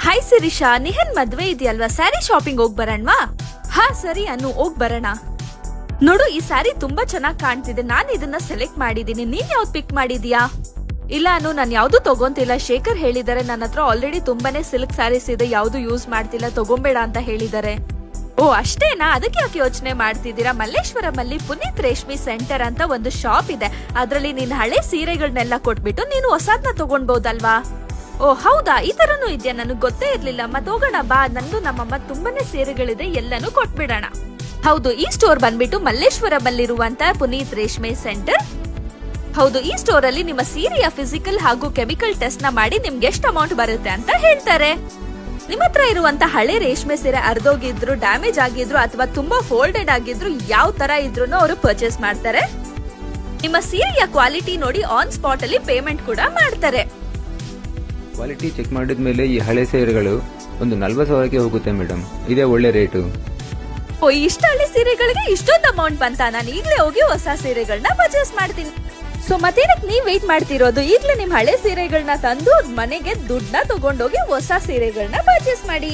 Hi Shirisha, ನಿಹನ್ ಮದ್ವೆ ಇದೆಯಲ್ವಾ, sari shopping ಹೋಗ್ ಬರೋಣವಾ? ಹಾ ಸರಿ ಅನ್ನು, ಹೋಗ್ ಬರೋಣ. ನೋಡು, ಈ ಸ್ಯಾರಿ ತುಂಬಾ ಚೆನ್ನಾಗ್ ಕಾಣ್ತಿದೆ. ನಾನ್ ಇದನ್ನ ಸೆಲೆಕ್ಟ್ ಮಾಡಿದೀನಿ. ನೀನ್ ಯಾವ್ದು ಪಿಕ್ ಮಾಡಿದ್ಯಾ? ಇಲ್ಲ ಅನ್ನು, ನಾನ್ ಯಾವ್ದು ತಗೊಂತಿಲ್ಲ. ಶೇಖರ್ ಹೇಳಿದಾರೆ ನನ್ನ ಹತ್ರ ಆಲ್ರೆಡಿ ತುಂಬಾನೇ ಸಿಲ್ಕ್ ಸ್ಯಾರೀಸ್ ಇದೆ, ಯಾವ್ದು ಯೂಸ್ ಮಾಡ್ತಿಲ್ಲ, ತಗೊಂಬೇಡ ಅಂತ ಹೇಳಿದಾರೆ. ಓ ಅಷ್ಟೇನಾ? ಅದಕ್ಕೆ ಯಾಕೆ ಯೋಚನೆ ಮಾಡ್ತಿದ್ದೀರಾ? ಮಲ್ಲೇಶ್ವರಮಲ್ಲಿ ಪುನೀತ್ ರೇಷ್ಮೆ ಸೆಂಟರ್ ಅಂತ ಒಂದು ಶಾಪ್ ಇದೆ. ಅದ್ರಲ್ಲಿ ನೀನ್ ಹಳೆ ಸೀರೆಗಳನ್ನೆಲ್ಲ ಕೊಟ್ಬಿಟ್ಟು ನೀನು ಹೊಸದ್ನ ತಗೊಂಡ್ಬೋದಲ್ವಾ? ಓ ಹೌದಾ, ಈ ತರನು ಇದೆಯಾ? ನನಗ್ ಗೊತ್ತೇ ಇರ್ಲಿಲ್ಲ. ಮತ್ ಹೋಗೋಣ ಬಾ, ನಂದು ನಮ್ಮಮ್ಮ ತುಂಬಾನೇ ಸೀರೆಗಳಿದೆ, ಎಲ್ಲಾನು ಕೊಟ್ಬಿಡೋಣ. ಹೌದು, ಈ ಸ್ಟೋರ್ ಬಂದ್ಬಿಟ್ಟು ಮಲ್ಲೇಶ್ವರಮಲ್ಲಿರುವಂತ ಪುನೀತ್ ರೇಷ್ಮೆ ಸೆಂಟರ್. ಹೌದು, ಈ ಸ್ಟೋರ್ ಅಲ್ಲಿ ನಿಮ್ಮ ಸೀರೆಯ ಫಿಸಿಕಲ್ ಹಾಗೂ ಕೆಮಿಕಲ್ ಟೆಸ್ಟ್ ನ ಮಾಡಿ ನಿಮ್ಗೆ ಎಷ್ಟು ಅಮೌಂಟ್ ಬರುತ್ತೆ ಅಂತ ಹೇಳ್ತಾರೆ. ನಿಮ್ಮ ಹತ್ರ ಇರುವಂತ ಹಳೆ ರೇಷ್ಮೆ ಸೀರೆ ಅರ್ಧೋಗಿದ್ರು, ಡ್ಯಾಮೇಜ್ ಆಗಿದ್ರು ಅಥವಾ ತುಂಬಾ ಫೋಲ್ಡೆಡ್ ಆಗಿದ್ರು, ಯಾವ ತರ ಇದ್ರು ಅವರು ಪರ್ಚೇಸ್ ಮಾಡ್ತಾರೆ. ನಿಮ್ಮ ಸೀರೆಯ ಕ್ವಾಲಿಟಿ ನೋಡಿ ಆನ್ ಸ್ಪಾಟ್ ಅಲ್ಲಿ ಪೇಮೆಂಟ್ ಕೂಡ ಮಾಡ್ತಾರೆ. ಕ್ವಾಲಿಟಿ ಚೆಕ್ ಮಾಡಿದ್ಮೇಲೆ ಈ ಹಳೆ ಸೀರೆಗಳು ಒಂದು 40,000ಕ್ಕೆ ಹೋಗುತ್ತೆ ಮೇಡಮ್. ಇದೇ ಒಳ್ಳೆ ರೇಟು. ಓ, ಇಷ್ಟ ಹಳೆ ಸೀರೆಗಳಿಗೆ ಇಷ್ಟೊಂದು ಅಮೌಂಟ್ ಬಂತ? ನಾನು ಈಗಲೇ ಹೋಗಿ ಹೊಸ ಸೀರೆಗಳನ್ನ ಪರ್ಚೇಸ್ ಮಾಡ್ತೀನಿ. ಸೊ ಮತ್ತೇನಕ್ ನೀವ್ ವೇಟ್ ಮಾಡ್ತಿರೋದು? ಈಗ್ಲೇ ನಿಮ್ ಹಳೆ ಸೀರೆಗಳನ್ನ ತಂದು ಮನೆಗೆ ದುಡ್ಡನ್ನ ತಗೊಂಡೋಗಿ ಹೊಸ ಸೀರೆಗಳನ್ನ ಪರ್ಚೇಸ್ ಮಾಡಿ.